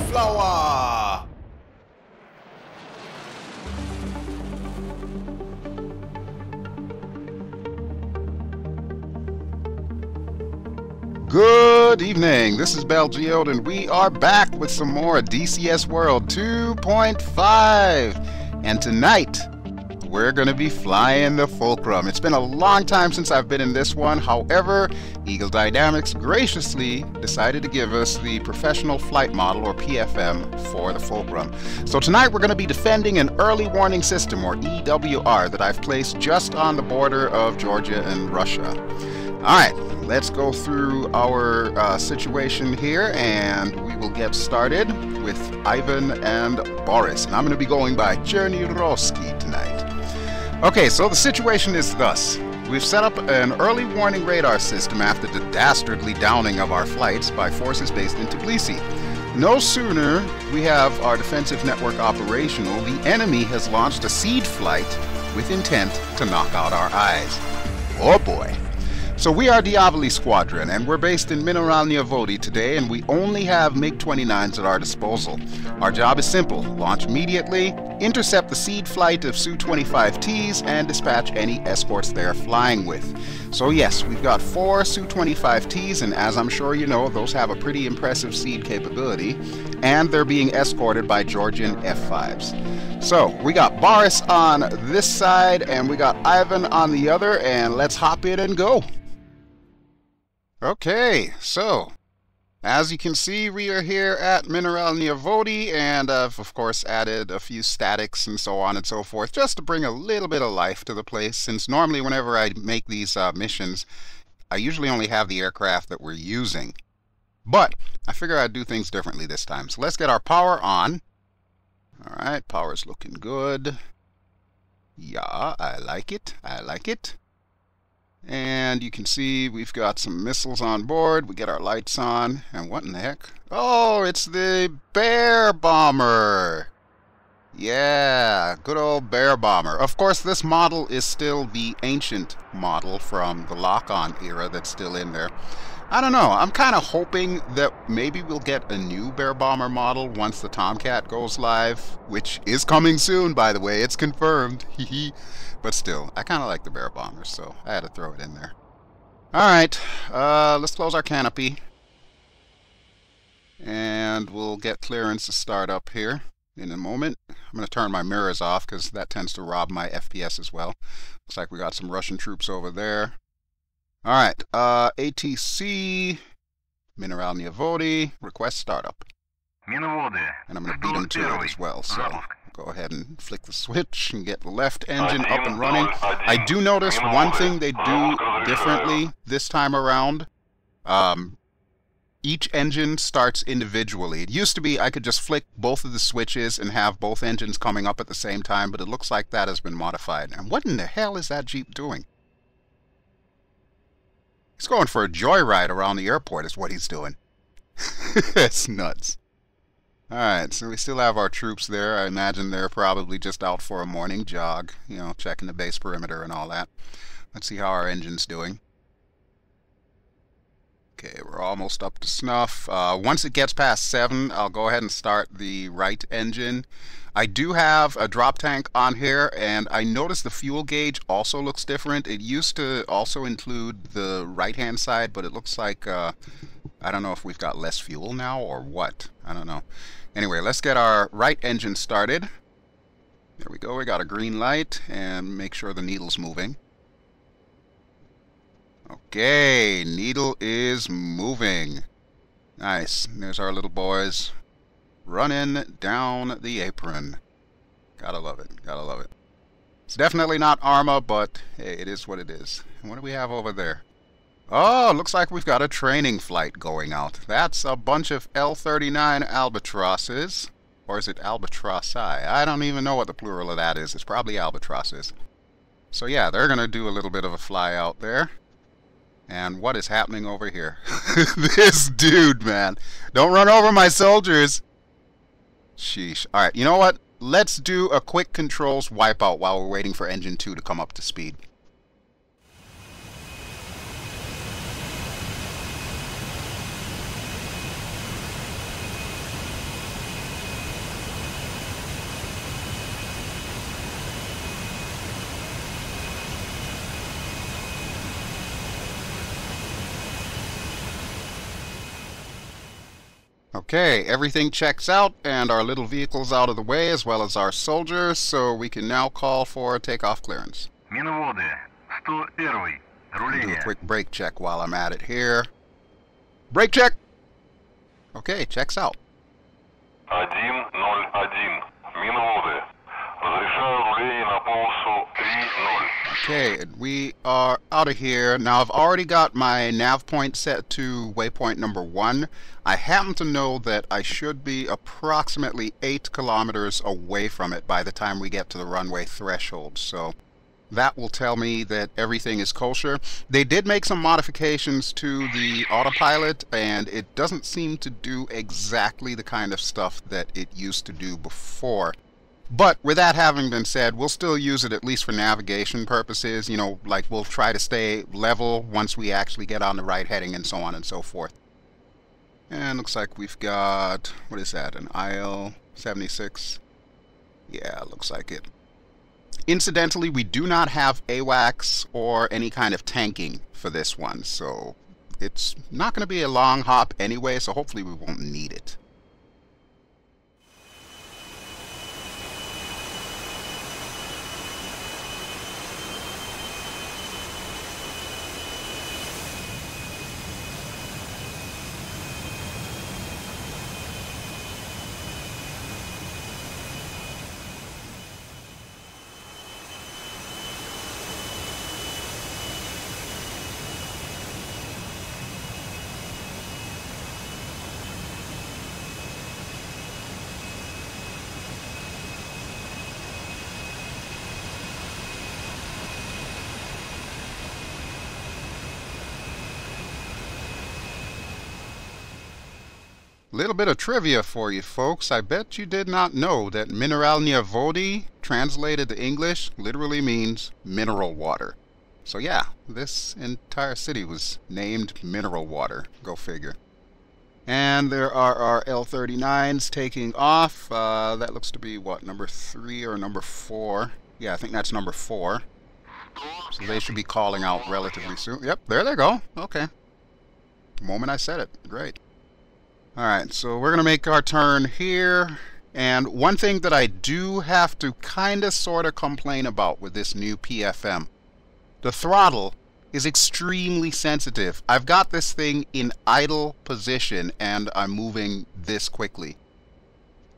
Boomflowah! Good evening, this is BelGeode and we are back with some more DCS World 2.5, and tonight we're going to be flying the Fulcrum. It's been a long time since I've been in this one. However, Eagle Dynamics graciously decided to give us the Professional Flight Model, or PFM, for the Fulcrum. So tonight we're going to be defending an early warning system, or EWR, that I've placed just on the border of Georgia and Russia. Alright, let's go through our situation here, and we will get started with Ivan and Boris. And I'm going to be going by Cherny-Roski tonight. Okay, so the situation is thus. We've set up an early warning radar system after the dastardly downing of our flights by forces based in Tbilisi. No sooner we have our defensive network operational, the enemy has launched a seed flight with intent to knock out our eyes. Oh boy. So we are Diavoli Squadron, and we're based in Mineralny Vody today, and we only have MiG-29s at our disposal. Our job is simple: launch immediately, intercept the seed flight of Su-25Ts, and dispatch any escorts they are flying with. So yes, we've got 4 Su-25Ts, and as I'm sure you know, those have a pretty impressive seed capability, and they're being escorted by Georgian F-5s. So, we got Boris on this side, and we got Ivan on the other, and let's hop in and go. Okay, so, as you can see, we are here at Mineralny Vody, and I've, of course, added a few statics and so on and so forth, just to bring a little bit of life to the place, since normally whenever I make these missions, I usually only have the aircraft that we're using. But, I figure I'd do things differently this time. So let's get our power on. Alright, power's looking good. Yeah, I like it. I like it. And you can see we've got some missiles on board. We get our lights on. And what in the heck? Oh, it's the bear bomber. Yeah, good old bear bomber. Of course, this model is still the ancient model from the lock-on era that's still in there. I don't know. I'm kind of hoping that maybe we'll get a new bear bomber model once the Tomcat goes live, which is coming soon, by the way. It's confirmed. But still, I kind of like the bear bombers, so I had to throw it in there. Alright, let's close our canopy. And we'll get clearance to start up here in a moment. I'm going to turn my mirrors off because that tends to rob my FPS as well. Looks like we got some Russian troops over there. Alright, ATC, Mineralny Vody, request startup. And I'm going to beat them to it as well, so go ahead and flick the switch and get the left engine up and running. I do notice one thing they do differently this time around. Each engine starts individually. It used to be I could just flick both of the switches and have both engines coming up at the same time, but it looks like that has been modified. And what in the hell is that Jeep doing? He's going for a joyride around the airport is what he's doing. That's nuts. Alright, so we still have our troops there. I imagine they're probably just out for a morning jog, you know, checking the base perimeter and all that. Let's see how our engine's doing. Okay, we're almost up to snuff. Once it gets past 7, I'll go ahead and start the right engine. I do have a drop tank on here, and I noticed the fuel gauge also looks different. It used to also include the right-hand side, but it looks like, I don't know if we've got less fuel now or what. I don't know. Anyway, let's get our right engine started. There we go. We got a green light, and make sure the needle's moving. Okay, needle is moving. Nice. There's our little boys running down the apron. Gotta love it. Gotta love it. It's definitely not Arma, but hey, it is what it is. And what do we have over there? Oh, looks like we've got a training flight going out. That's a bunch of L-39 albatrosses. Or is it albatrossi? I don't even know what the plural of that is. It's probably albatrosses. So yeah, they're going to do a little bit of a fly out there. And what is happening over here? This dude, man. Don't run over my soldiers. Sheesh. Alright, you know what? Let's do a quick controls wipeout while we're waiting for engine 2 to come up to speed. Okay, everything checks out, and our little vehicle's out of the way, as well as our soldiers, so we can now call for takeoff clearance. Миноводы, 101, Do a руление. quick brake check while I'm at it here. Brake check! Okay, checks out. 101, миноводы. Разрешаю руление на полосу 3-0. Okay, and we are out of here. Now, I've already got my nav point set to waypoint number 1. I happen to know that I should be approximately 8 kilometers away from it by the time we get to the runway threshold, so that will tell me that everything is kosher. They did make some modifications to the autopilot, and it doesn't seem to do exactly the kind of stuff that it used to do before. But with that having been said, we'll still use it at least for navigation purposes. You know, like we'll try to stay level once we actually get on the right heading and so on and so forth. And looks like we've got, what is that, an IL-76? Yeah, looks like it. Incidentally, we do not have AWACS or any kind of tanking for this one, so it's not going to be a long hop anyway, so hopefully we won't need it. Little bit of trivia for you folks. I bet you did not know that mineralnie vody, translated to English, literally means mineral water. So yeah, this entire city was named Mineral Water. Go figure. And there are our L-39s taking off. That looks to be, what, number 3 or number 4? Yeah, I think that's number 4. So they should be calling out relatively soon. Yep, there they go. Okay. The moment I said it. Great. Alright, so we're going to make our turn here. And one thing that I do have to kind of sort of complain about with this new PFM. The throttle is extremely sensitive. I've got this thing in idle position and I'm moving this quickly.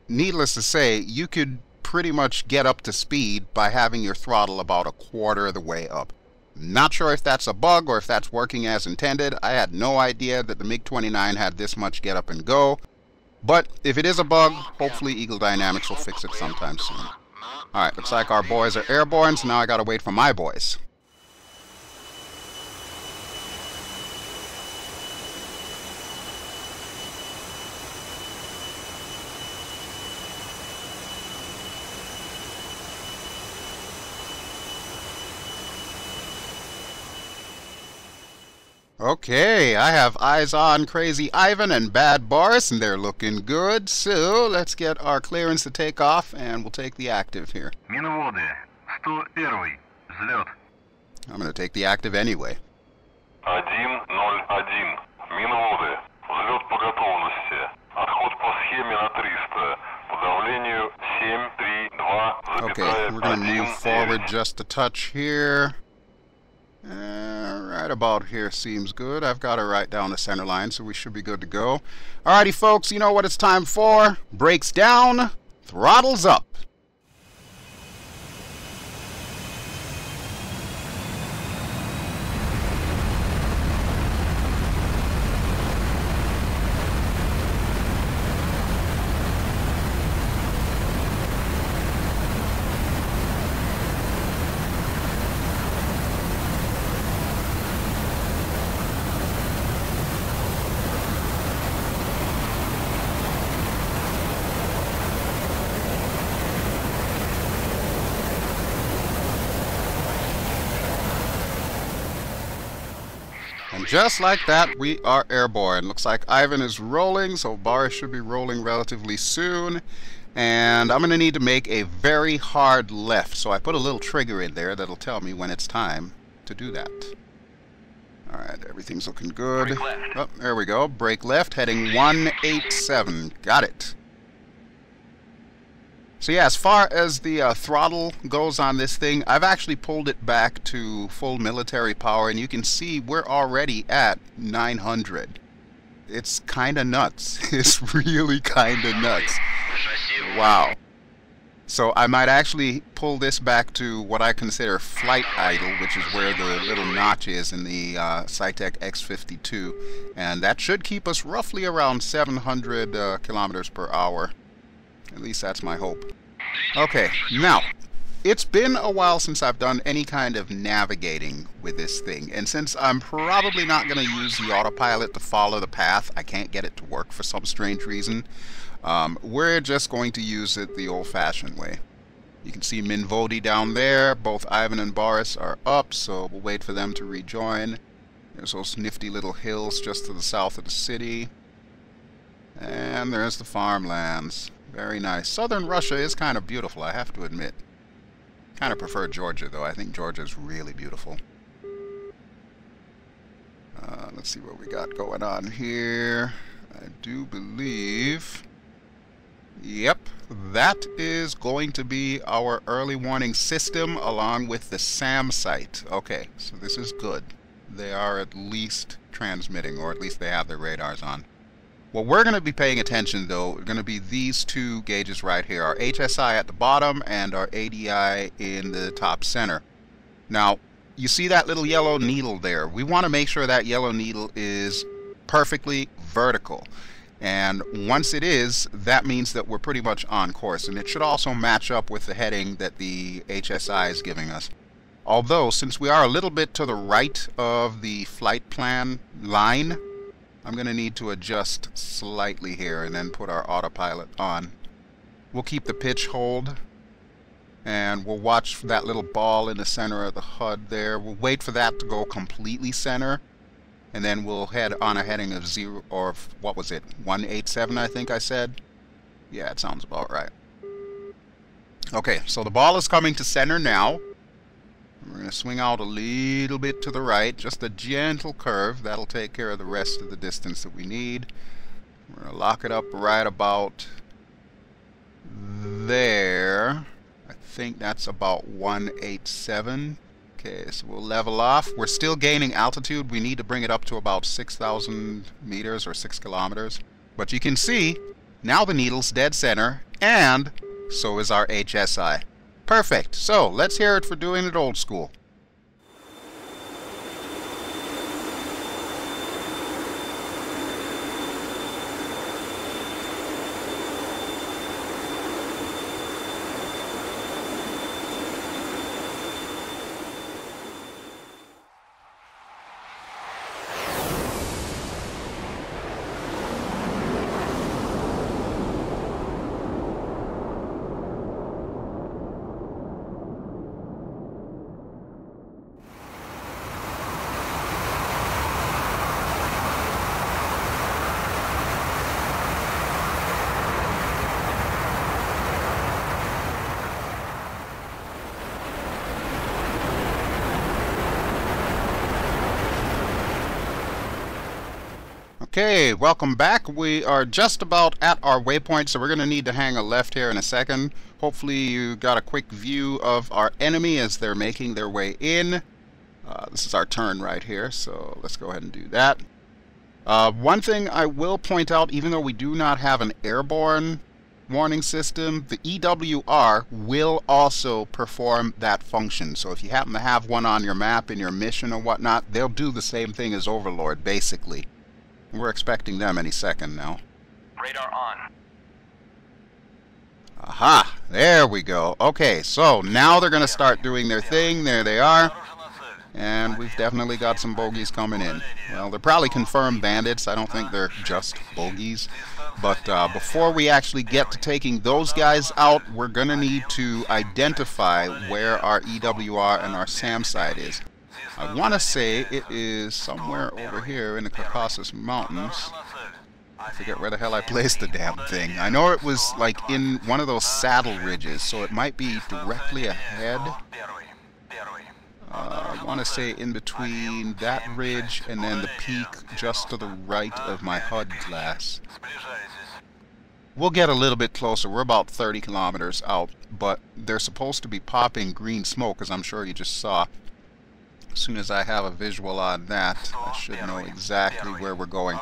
Needless to say, you could pretty much get up to speed by having your throttle about a quarter of the way up. Not sure if that's a bug or if that's working as intended. I had no idea that the MiG-29 had this much get up and go. But if it is a bug, hopefully Eagle Dynamics will fix it sometime soon. Alright, looks like our boys are airborne, so now I gotta wait for my boys. Okay, I have eyes on Crazy Ivan and Bad Boris, and they're looking good. So let's get our clearance to take off, and we'll take the active here. Миноводы, 101, взлет. I'm going to take the active anyway. 101, миноводы, взлет по готовности. Отход по схеме на 300. По давлению 732. Okay, we're going to move forward just a touch here. Right about here seems good. I've got it right down the center line, so we should be good to go. Alrighty, folks, you know what it's time for. Brakes down, throttles up. And just like that, we are airborne. Looks like Ivan is rolling, so Boris should be rolling relatively soon. And I'm going to need to make a very hard left, so I put a little trigger in there that'll tell me when it's time to do that. Alright, everything's looking good. Oh, there we go. Brake left, heading 187. Got it. So yeah, as far as the throttle goes on this thing, I've actually pulled it back to full military power, and you can see we're already at 900. It's kind of nuts. It's really kind of nuts. Wow. So I might actually pull this back to what I consider flight idle, which is where the little notch is in the Cytec X52, and that should keep us roughly around 700 kilometers per hour. At least that's my hope. Okay, now, it's been a while since I've done any kind of navigating with this thing, and since I'm probably not going to use the autopilot to follow the path, I can't get it to work for some strange reason, we're just going to use it the old-fashioned way. You can see Minvodi down there, both Ivan and Boris are up, so we'll wait for them to rejoin. There's those nifty little hills just to the south of the city. And there's the farmlands. Very nice. Southern Russia is kind of beautiful, I have to admit. Kind of prefer Georgia, though. I think Georgia is really beautiful. Let's see what we got going on here. I do believe... Yep, that is going to be our early warning system along with the SAM site. Okay, so this is good. They are at least transmitting, or at least they have their radars on. What we're going to be paying attention, though, are going to be these two gauges right here. Our HSI at the bottom and our ADI in the top center. Now, you see that little yellow needle there. We want to make sure that yellow needle is perfectly vertical. And once it is, that means that we're pretty much on course. And it should also match up with the heading that the HSI is giving us. Although, since we are a little bit to the right of the flight plan line, I'm going to need to adjust slightly here and then put our autopilot on. We'll keep the pitch hold, and we'll watch that little ball in the center of the HUD there. We'll wait for that to go completely center, and then we'll head on a heading of 0, or what was it, 187 I think I said? Yeah, it sounds about right. Okay, so the ball is coming to center now. We're going to swing out a little bit to the right, just a gentle curve. That'll take care of the rest of the distance that we need. We're going to lock it up right about there. I think that's about 187. Okay, so we'll level off. We're still gaining altitude. We need to bring it up to about 6,000 meters or 6 kilometers. But you can see, now the needle's dead center, and so is our HSI. Perfect. So, let's hear it for doing it old school. Okay, welcome back. We are just about at our waypoint, so we're going to need to hang a left here in a second. Hopefully you got a quick view of our enemy as they're making their way in. This is our turn right here, so let's go ahead and do that. One thing I will point out, even though we do not have an airborne warning system, the EWR will also perform that function. So if you happen to have one on your map in your mission or whatnot, they'll do the same thing as Overlord, basically. We're expecting them any second now. Radar on. Aha! There we go. Okay, so now they're going to start doing their thing. There they are. And we've definitely got some bogeys coming in. Well, they're probably confirmed bandits. I don't think they're just bogeys. But before we actually get to taking those guys out, we're going to need to identify where our EWR and our SAM site is. I want to say it is somewhere over here in the Caucasus Mountains. I forget where the hell I placed the damn thing. I know it was like in one of those saddle ridges, so it might be directly ahead. I want to say in between that ridge and then the peak just to the right of my HUD glass. We'll get a little bit closer. We're about 30 kilometers out, but they're supposed to be popping green smoke, as I'm sure you just saw. As soon as I have a visual on that, I should know exactly where we're going.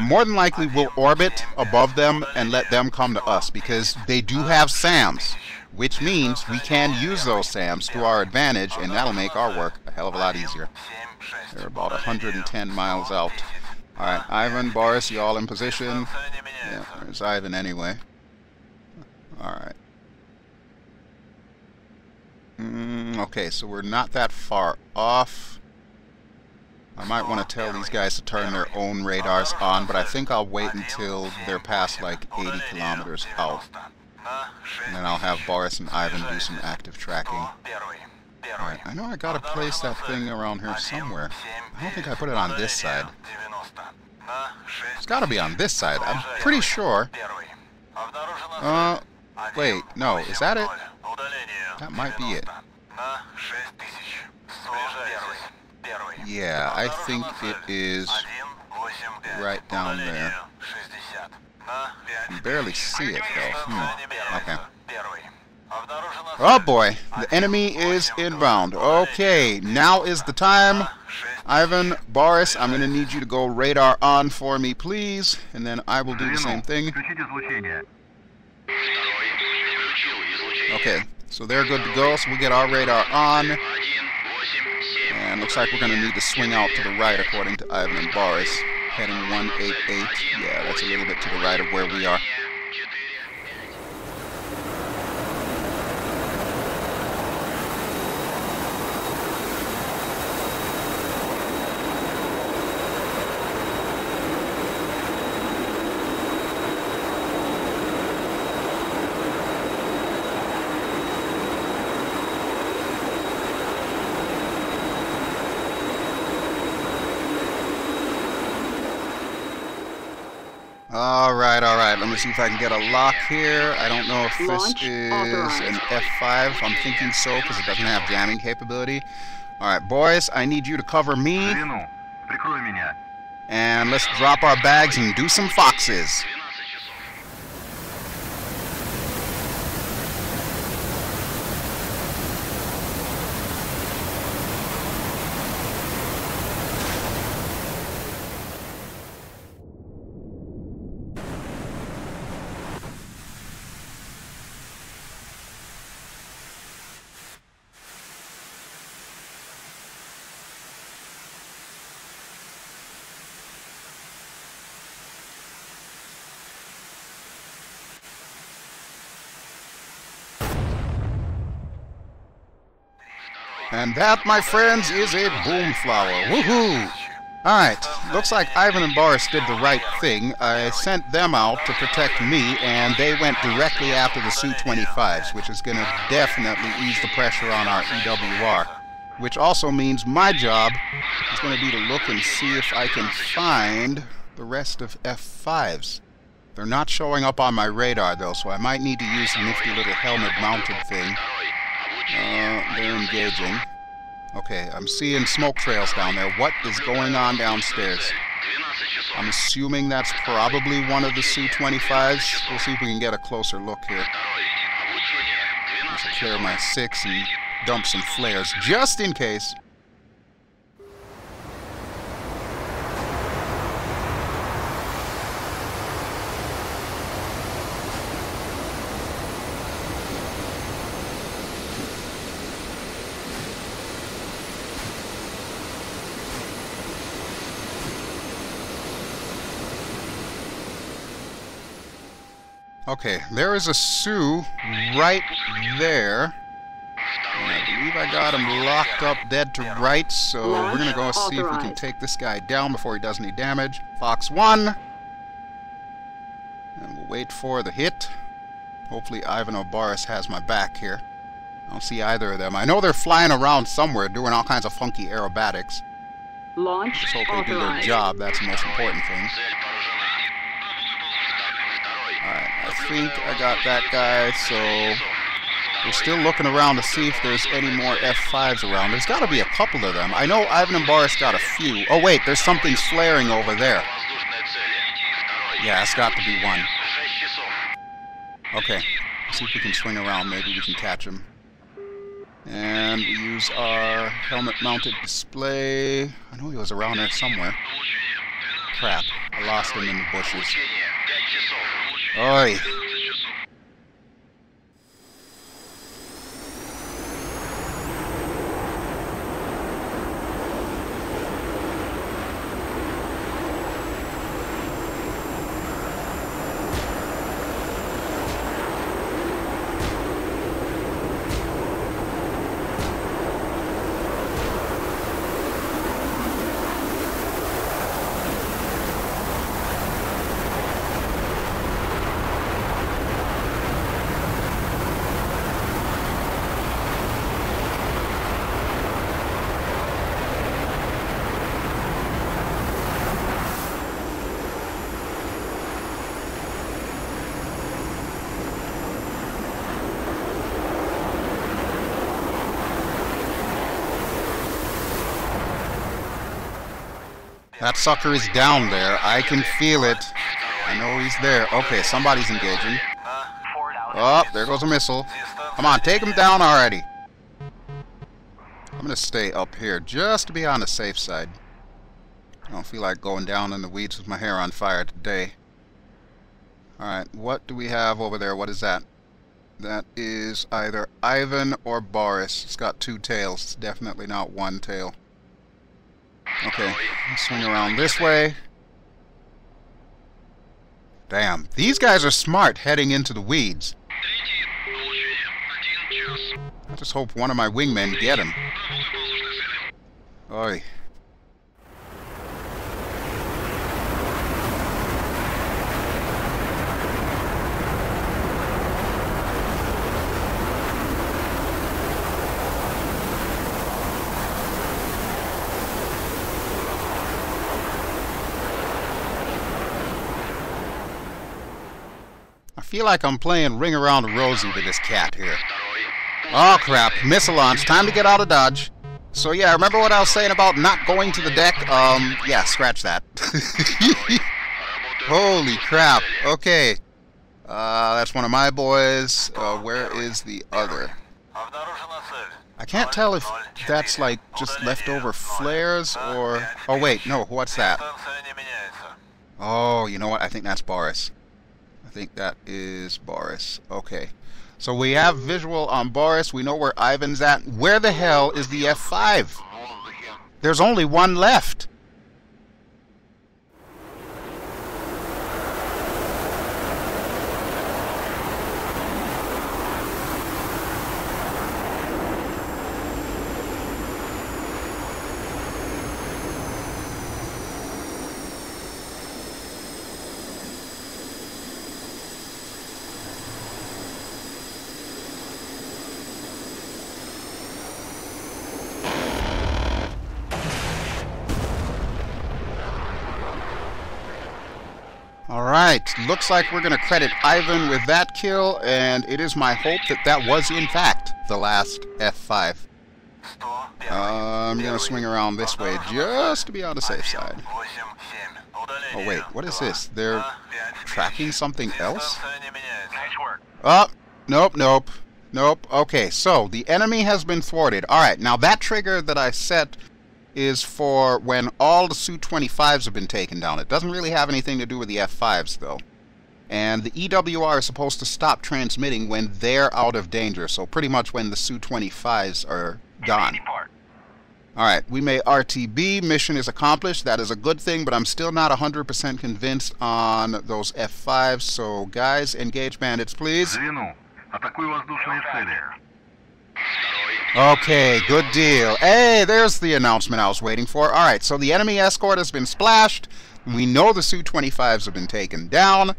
More than likely, we'll orbit above them and let them come to us, because they do have SAMs, which means we can use those SAMs to our advantage, and that'll make our work a hell of a lot easier. They're about 110 miles out. Alright, Ivan, Boris, you all in position? Yeah, there's Ivan anyway. Alright. Okay, so we're not that far off. I might want to tell these guys to turn their own radars on, but I think I'll wait until they're past like 80 kilometers out. And then I'll have Boris and Ivan do some active tracking. Alright, I know I gotta place that thing around here somewhere. I don't think I put it on this side. It's gotta be on this side, I'm pretty sure. Wait, no, is that it? That might be it. Yeah, I think it is right down there. You can barely see it, though. Okay. Oh boy, the enemy is inbound. Okay, now is the time. Ivan, Boris, I'm going to need you to go radar on for me, please. And then I will do the same thing. Okay, so they're good to go, so we'll get our radar on. And looks like we're going to need to swing out to the right, according to Ivan and Boris. Heading 188. Yeah, that's a little bit to the right of where we are. Alright, let me see if I can get a lock here. I don't know if this is an F5. I'm thinking so, because it doesn't have jamming capability. Alright, boys, I need you to cover me. And let's drop our bags and do some foxes. And that, my friends, is a Boomflowah. Woohoo! Alright, looks like Ivan and Boris did the right thing. I sent them out to protect me, and they went directly after the Su-25s, which is going to definitely ease the pressure on our EWR. Which also means my job is going to be to look and see if I can find the rest of F5s. They're not showing up on my radar, though, so I might need to use the nifty little helmet-mounted thing. They're engaging. Okay, I'm seeing smoke trails down there. What is going on downstairs? I'm assuming that's probably one of the Su-25s. We'll see if we can get a closer look here. Let's clear my 6 and dump some flares, just in case. Okay, there is a Su right there. And I believe I got him locked up dead to right, so we're going to go see if we can take this guy down before he does any damage. Fox 1. And we'll wait for the hit. Hopefully Ivan or Boris has my back here. I don't see either of them. I know they're flying around somewhere doing all kinds of funky aerobatics. Launch Just hope they do their job. That's the most important thing. Alright, I think I got that guy, so We're still looking around to see if there's any more F5s around. There's got to be a couple of them. I know Ivan and Boris got a few. Oh wait, there's something flaring over there. Yeah, it's got to be one. Okay, let's see if we can swing around. Maybe we can catch him. And we use our helmet-mounted display. I know he was around there somewhere. Crap, I lost him in the bushes. Oi! That sucker is down there. I can feel it. I know he's there. Okay, somebody's engaging. Oh, there goes a missile. Come on, take him down already. I'm going to stay up here just to be on the safe side. I don't feel like going down in the weeds with my hair on fire today. Alright, what do we have over there? What is that? That is either Ivan or Boris. It's got two tails. It's definitely not one tail. Okay, let's swing around this way. Damn, these guys are smart heading into the weeds. I just hope one of my wingmen get him. Oi. I feel like I'm playing Ring Around the Rosie with this cat here. Oh crap, missile launch, time to get out of Dodge. So yeah, remember what I was saying about not going to the deck? Yeah, scratch that. Holy crap, okay. That's one of my boys. Where is the other? I can't tell if that's like just leftover flares or... Oh wait, no, what's that? Oh, you know what, I think that's Boris. I think that is Boris. Okay. So we have visual on Boris. We know where Ivan's at. Where the hell is the F5? There's only one left. Alright, looks like we're going to credit Ivan with that kill, and it is my hope that that was in fact the last F5. I'm going to swing around this way just to be on the safe side. Oh wait, what is this? They're tracking something else? Oh, nope, nope, nope. Okay, so the enemy has been thwarted. Alright, now that trigger that I set is for when all the Su-25s have been taken down. It doesn't really have anything to do with the F5s, though. And the EWR is supposed to stop transmitting when they're out of danger, so pretty much when the Su-25s are gone. Alright, we may RTB, mission is accomplished, that is a good thing, but I'm still not 100% convinced on those F5s, so guys, engage bandits, please. Okay, good deal. Hey, there's the announcement I was waiting for. Alright, so the enemy escort has been splashed. We know the Su-25s have been taken down.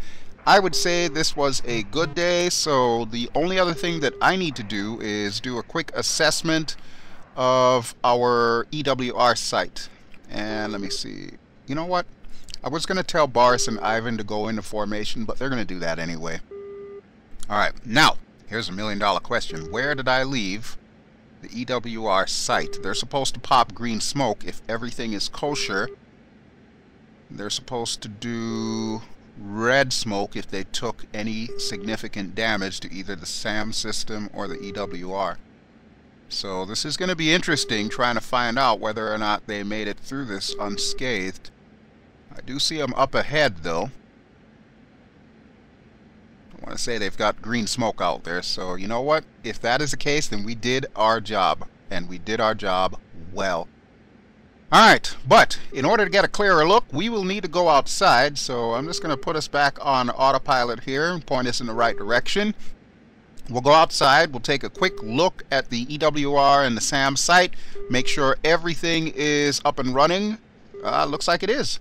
I would say this was a good day, so the only other thing that I need to do is do a quick assessment of our EWR site. And let me see. You know what? I was going to tell Boris and Ivan to go into formation, but they're going to do that anyway. Alright, now, Here's a $1 million question. Where did I leave the EWR site? They're supposed to pop green smoke if everything is kosher. They're supposed to do red smoke if they took any significant damage to either the SAM system or the EWR. So this is going to be interesting, trying to find out whether or not they made it through this unscathed. I do see them up ahead, though. I want to say they've got green smoke out there, so you know what? If that is the case, then we did our job, and we did our job well. Alright, but in order to get a clearer look, we will need to go outside, so I'm just going to put us back on autopilot here and point us in the right direction. We'll go outside, we'll take a quick look at the EWR and the SAM site, make sure everything is up and running. Looks like it is.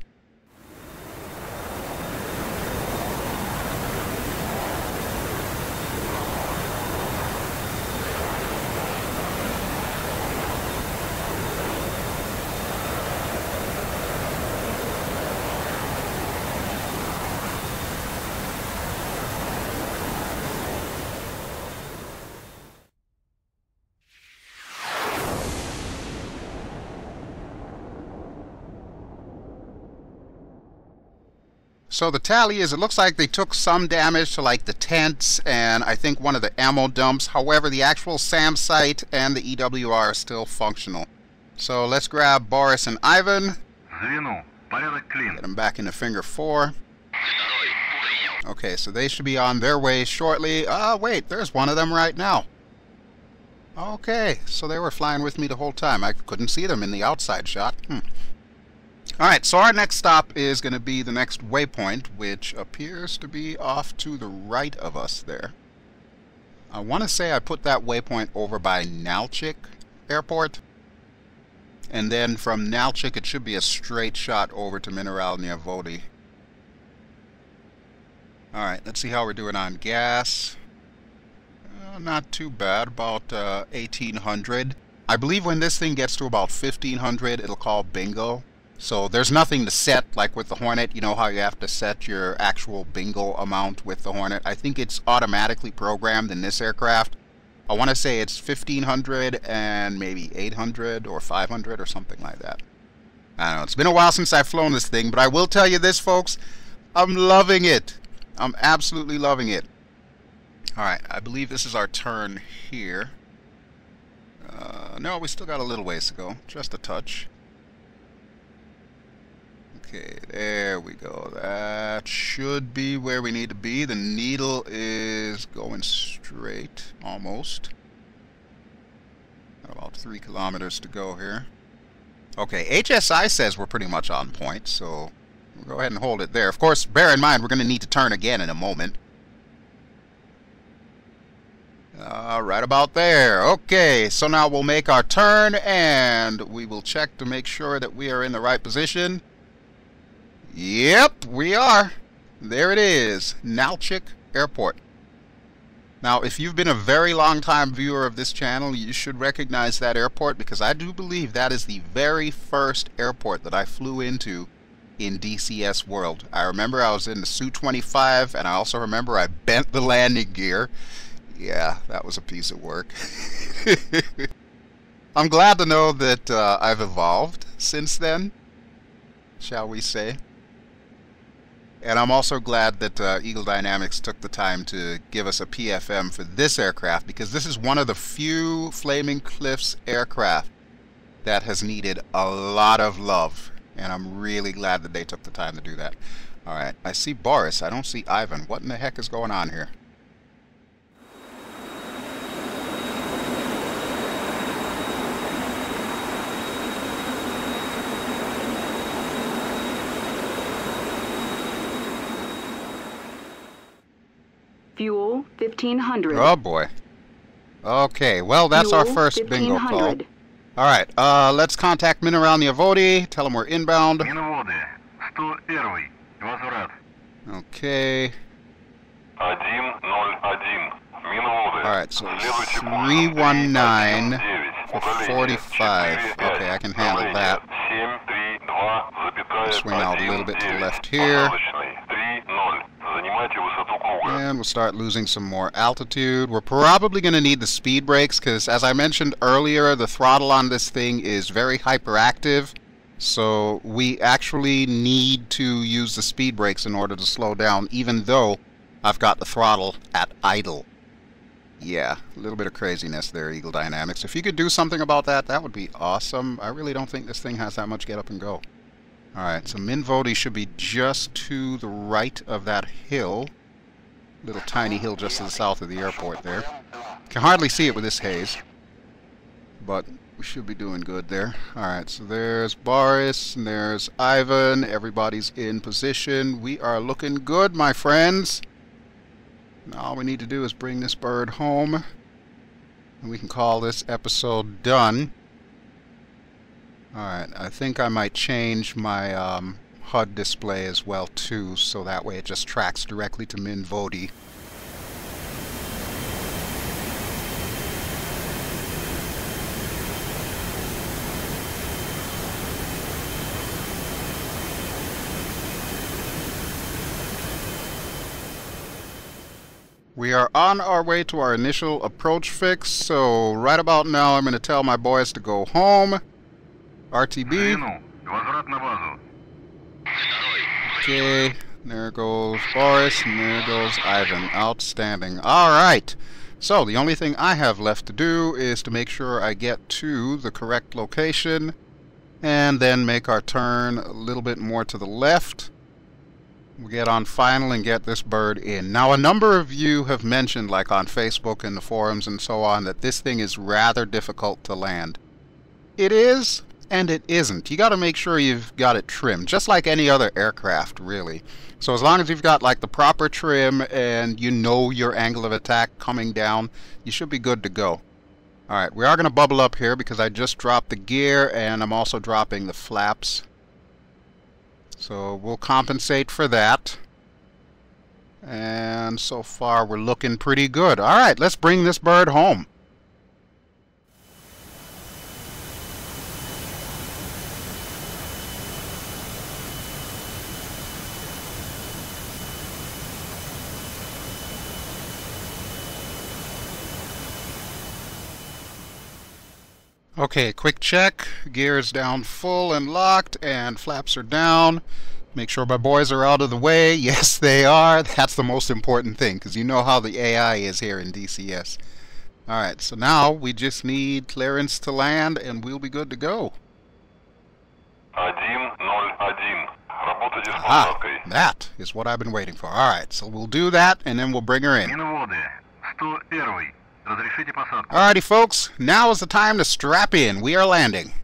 So the tally is, it looks like they took some damage to like the tents and I think one of the ammo dumps. However, the actual SAM site and the EWR are still functional. So let's grab Boris and Ivan. Get them back into finger 4. Okay, so they should be on their way shortly. Wait, there's one of them right now. Okay, so they were flying with me the whole time. I couldn't see them in the outside shot. Alright, so our next stop is going to be the next waypoint, which appears to be off to the right of us there. I want to say I put that waypoint over by Nalchik Airport. And then from Nalchik it should be a straight shot over to Mineralnya Vody. Alright, let's see how we're doing on gas. Not too bad, about 1800. I believe when this thing gets to about 1500 it'll call bingo. So there's nothing to set, like with the Hornet. You know how you have to set your actual bingo amount with the Hornet? I think it's automatically programmed in this aircraft. I want to say it's 1500 and maybe 800 or 500 or something like that. I don't know. It's been a while since I've flown this thing, but I will tell you this, folks. I'm loving it. I'm absolutely loving it. Alright, I believe this is our turn here. No, we still got a little ways to go. Just a touch. Okay, there we go. That should be where we need to be. The needle is going straight, almost. Got about 3 kilometers to go here. Okay, HSI says we're pretty much on point, so we'll go ahead and hold it there. Of course, bear in mind, we're going to need to turn again in a moment. Right about there. Okay, so now we'll make our turn, and we will check to make sure that we are in the right position. Yep, we are. There it is, Nalchik Airport. Now, if you've been a very long time viewer of this channel, you should recognize that airport, because I do believe that is the very first airport that I flew into in DCS World. I remember I was in the Su-25, and I also remember I bent the landing gear. Yeah, that was a piece of work. I'm glad to know that I've evolved since then, shall we say. And I'm also glad that Eagle Dynamics took the time to give us a PFM for this aircraft, because this is one of the few Flaming Cliffs aircraft that has needed a lot of love. And I'm really glad that they took the time to do that. Alright, I see Boris. I don't see Ivan. What in the heck is going on here? Fuel 1500. Oh boy. Okay, well that's Fuel our first bingo call. Alright, let's contact Mineralnya Vody. Tell them we're inbound. Okay. Alright, so 319 for 45. Okay, I can handle that. Swing out a little bit to the left here. And we'll start losing some more altitude. We're probably going to need the speed brakes because, as I mentioned earlier, the throttle on this thing is very hyperactive. So we actually need to use the speed brakes in order to slow down, even though I've got the throttle at idle. Yeah, a little bit of craziness there, Eagle Dynamics. If you could do something about that, that would be awesome. I really don't think this thing has that much get up and go. Alright, so Minvodi should be just to the right of that hill. Little tiny hill just to the south of the airport there. Can hardly see it with this haze, but we should be doing good there. Alright, so there's Boris, and there's Ivan. Everybody's in position. We are looking good, my friends. Now all we need to do is bring this bird home, and we can call this episode done. Alright, I think I might change my HUD display as well too, so that way it just tracks directly to Minvodi. We are on our way to our initial approach fix, so right about now I'm going to tell my boys to go home. RTB. Okay, there goes Boris, and there goes Ivan. Outstanding. Alright, so the only thing I have left to do is to make sure I get to the correct location, and then make our turn a little bit more to the left. We'll get on final and get this bird in. Now, a number of you have mentioned, like on Facebook and the forums and so on, that this thing is rather difficult to land. It is, and it isn't. You got to make sure you've got it trimmed, just like any other aircraft, really. So as long as you've got like the proper trim and you know your angle of attack coming down, you should be good to go. Alright, we are going to bubble up here because I just dropped the gear and I'm also dropping the flaps. So we'll compensate for that. And so far we're looking pretty good. Alright, let's bring this bird home. Okay, quick check. Gear is down full and locked, and flaps are down. Make sure my boys are out of the way. Yes, they are. That's the most important thing, because you know how the AI is here in DCS. Alright, so now we just need clearance to land, and we'll be good to go. 101. Работайте с Aha, посадкой. that is what I've been waiting for. Alright, so we'll do that, and then we'll bring her in. Миноводы. 101. Разрешите посадку. Alrighty, folks, now is the time to strap in. We are landing.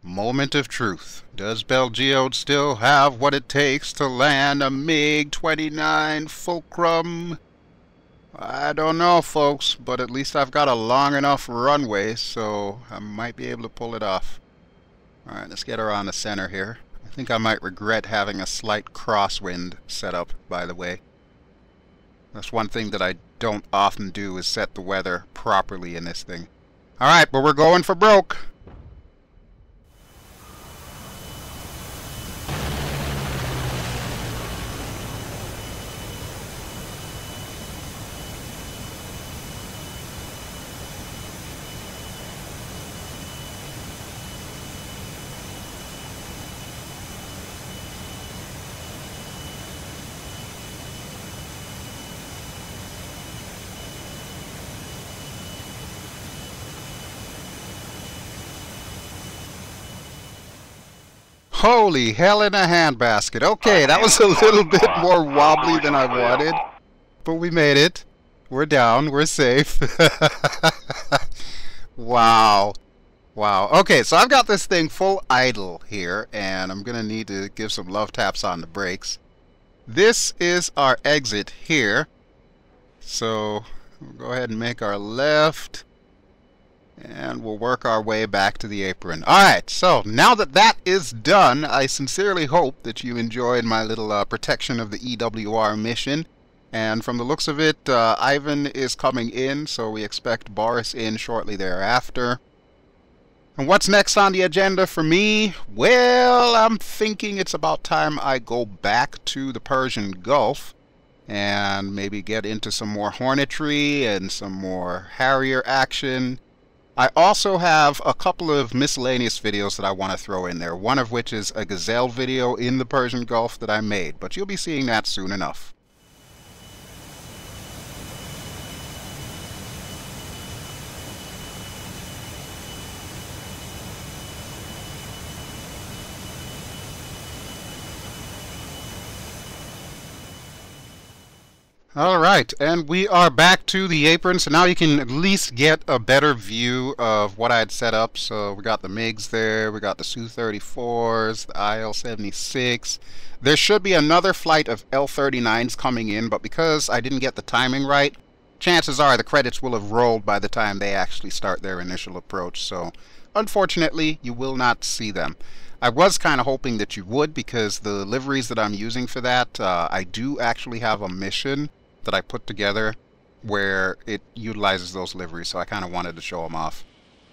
Moment of truth. Does BelGeode still have what it takes to land a MiG-29 Fulcrum? I don't know, folks, but at least I've got a long enough runway, so I might be able to pull it off. Alright, let's get her on the center here. I think I might regret having a slight crosswind set up, by the way. That's one thing that I don't often do, is set the weather properly in this thing. Alright, but we're going for broke. Holy hell in a handbasket. Okay, that was a little bit more wobbly than I wanted, but we made it. We're down. We're safe. Wow. Wow. Okay, so I've got this thing full idle here, and I'm going to need to give some love taps on the brakes. This is our exit here. So we'll go ahead and make our left, and we'll work our way back to the apron. Alright, so now that that is done, I sincerely hope that you enjoyed my little protection of the EWR mission. And from the looks of it, Ivan is coming in, so we expect Boris in shortly thereafter. And what's next on the agenda for me? Well, I'm thinking it's about time I go back to the Persian Gulf and maybe get into some more Hornetry and some more Harrier action. I also have a couple of miscellaneous videos that I want to throw in there, one of which is a Gazelle video in the Persian Gulf that I made, but you'll be seeing that soon enough. Alright, and we are back to the apron, so now you can at least get a better view of what I'd set up. So we got the MiGs there, we got the Su-34s, the IL-76. There should be another flight of L-39s coming in, but because I didn't get the timing right, chances are the credits will have rolled by the time they actually start their initial approach. So unfortunately, you will not see them. I was kind of hoping that you would, because the liveries that I'm using for that, I do actually have a mission that I put together where it utilizes those liveries, so I kind of wanted to show them off.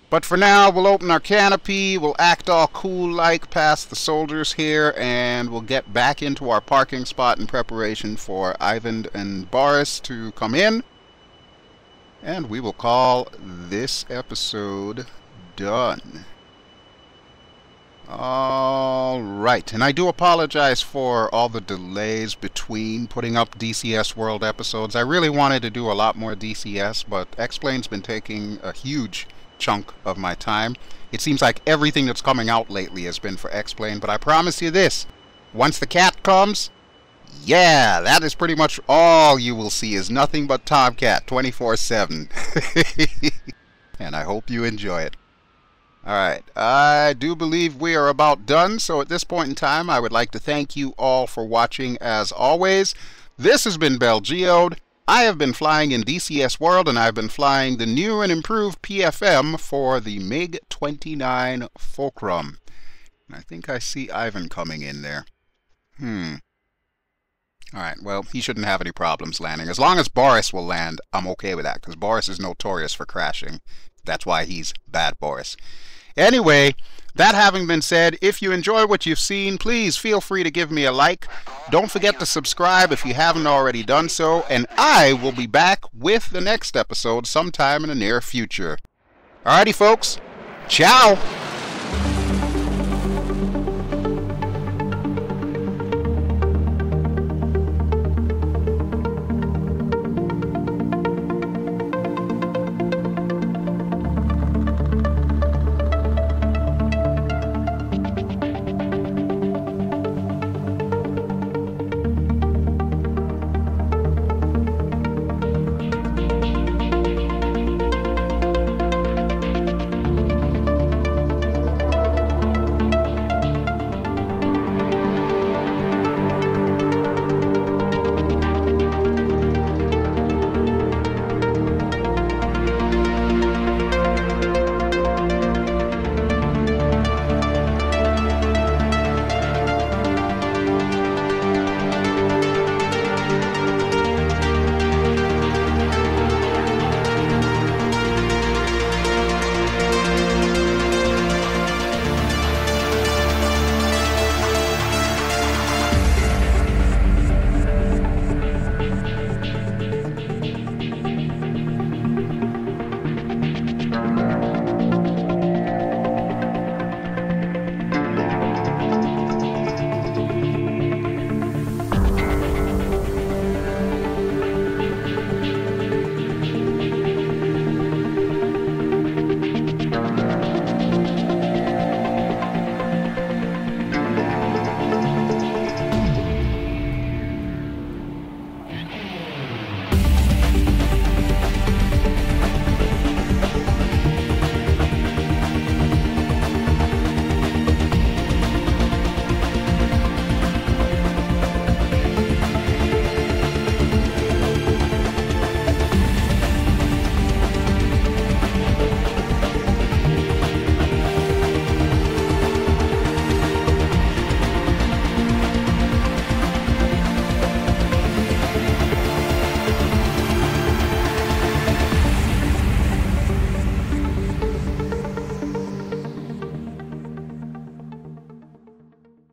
But for now, we'll open our canopy, we'll act all cool like past the soldiers here, and we'll get back into our parking spot in preparation for Ivan and Boris to come in. And we will call this episode done. Alright, and I do apologize for all the delays between putting up DCS World episodes. I really wanted to do a lot more DCS, but X-Plane's been taking a huge chunk of my time. It seems like everything that's coming out lately has been for X-Plane, but I promise you this, once the cat comes, yeah, that is pretty much all you will see, is nothing but Tomcat 24/7. And I hope you enjoy it. Alright, I do believe we are about done, so at this point in time I would like to thank you all for watching as always. This has been BelGeode. I have been flying in DCS World, and I've been flying the new and improved PFM for the MiG-29 Fulcrum. And I think I see Ivan coming in there. Alright, well, he shouldn't have any problems landing. As long as Boris will land, I'm okay with that, because Boris is notorious for crashing. That's why he's Bad Boris. Anyway, that having been said, if you enjoy what you've seen, please feel free to give me a like. Don't forget to subscribe if you haven't already done so, and I will be back with the next episode sometime in the near future. Alrighty, folks. Ciao!